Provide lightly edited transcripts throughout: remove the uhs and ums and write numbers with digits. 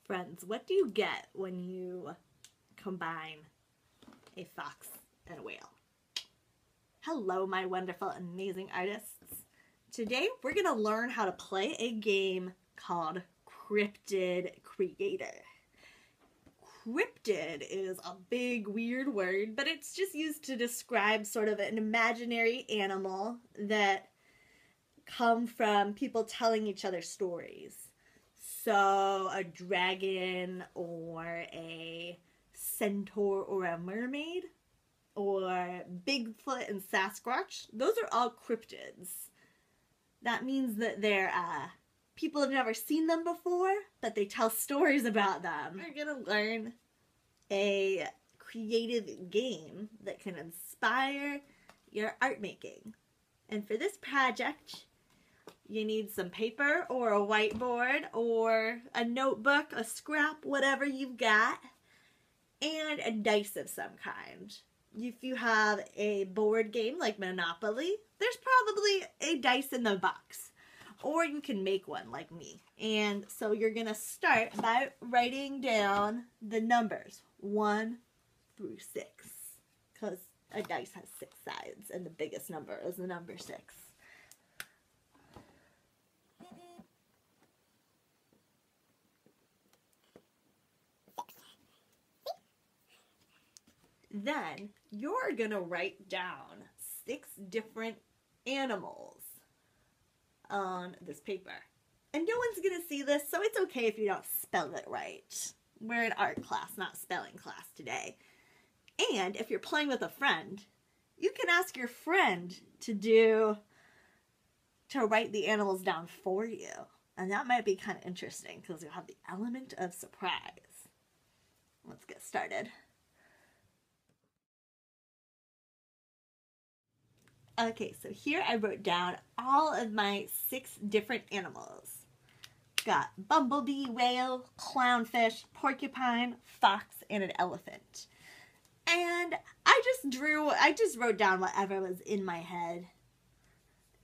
Friends, what do you get when you combine a fox and a whale? Hello, my wonderful, amazing artists. Today, we're going to learn how to play a game called Cryptid Creator. Cryptid is a big, weird word, but it's just used to describe sort of an imaginary animal that come from people telling each other stories. So a dragon or a centaur or a mermaid or Bigfoot and Sasquatch, those are all cryptids. That means that they're people have never seen them before, but they tell stories about them. You're going to learn a creative game that can inspire your art making. And for this project, you need some paper or a whiteboard or a notebook, a scrap, whatever you've got, and a dice of some kind. If you have a board game like Monopoly, there's probably a dice in the box. Or you can make one like me. And so you're going to start by writing down the numbers 1 through 6. Because a dice has 6 sides and the biggest number is the number 6. Then you're going to write down 6 different animals on this paper. And no one's going to see this, so it's okay if you don't spell it right. We're in art class, not spelling class today. And if you're playing with a friend, you can ask your friend to write the animals down for you. And that might be kind of interesting because you'll have the element of surprise. Let's get started. Okay, so here I wrote down all of my 6 different animals. Got bumblebee, whale, clownfish, porcupine, fox, and an elephant. And I just wrote down whatever was in my head.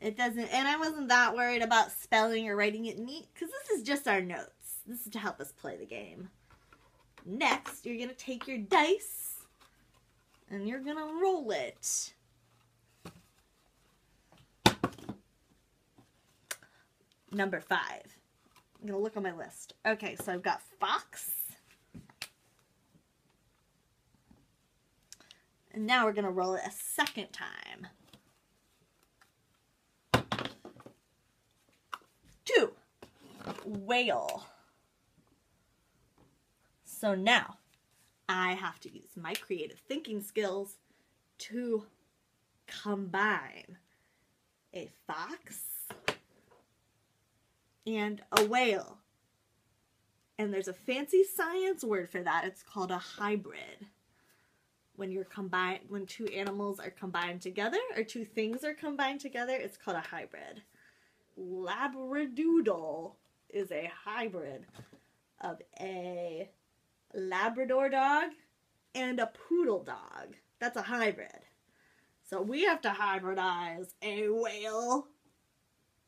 And I wasn't that worried about spelling or writing it neat, because this is just our notes. This is to help us play the game. Next, you're going to take your dice, and you're going to roll it. Number 5. I'm going to look on my list. Okay, so I've got fox. And now we're going to roll it a second time. 2. Whale. So now I have to use my creative thinking skills to combine a fox and a whale. And there's a fancy science word for that. It's called a hybrid. When 2 animals are combined together, or 2 things are combined together, it's called a hybrid. Labradoodle is a hybrid of a Labrador dog and a poodle dog. That's a hybrid. So we have to hybridize a whale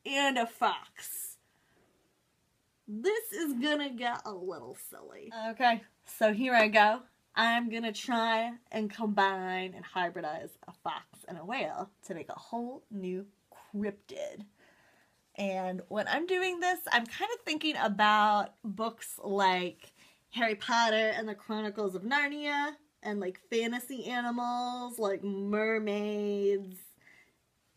and a fox. This is gonna get a little silly. Okay, so here I go. I'm gonna try and combine and hybridize a fox and a whale to make a whole new cryptid. And when I'm doing this, I'm kind of thinking about books like Harry Potter and the Chronicles of Narnia, and like fantasy animals like mermaids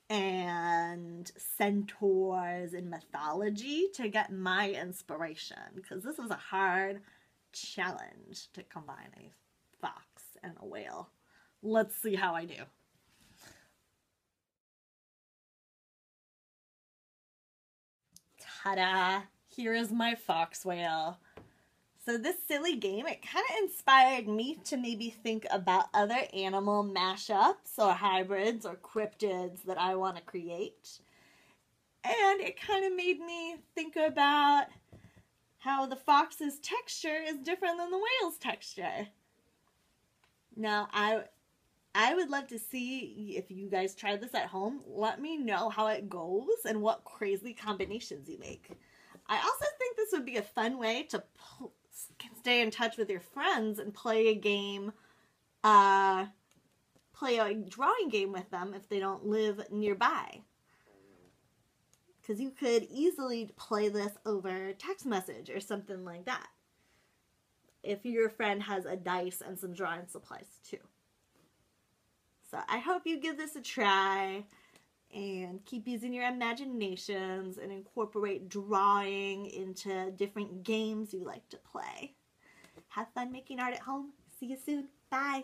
and centaurs in mythology to get my inspiration, because this is a hard challenge to combine a fox and a whale. Let's see how I do. Ta-da! Here is my fox whale. So this silly game, it kind of inspired me to maybe think about other animal mashups or hybrids or cryptids that I want to create. And it kind of made me think about how the fox's texture is different than the whale's texture. Now, I would love to see if you guys try this at home. Let me know how it goes and what crazy combinations you make. I also think this would be a fun way to can stay in touch with your friends and play a game, play a drawing game with them if they don't live nearby. Because you could easily play this over text message or something like that, if your friend has a dice and some drawing supplies too. So I hope you give this a try and keep using your imaginations and incorporate drawing into different games you like to play. Have fun making art at home. See you soon. Bye.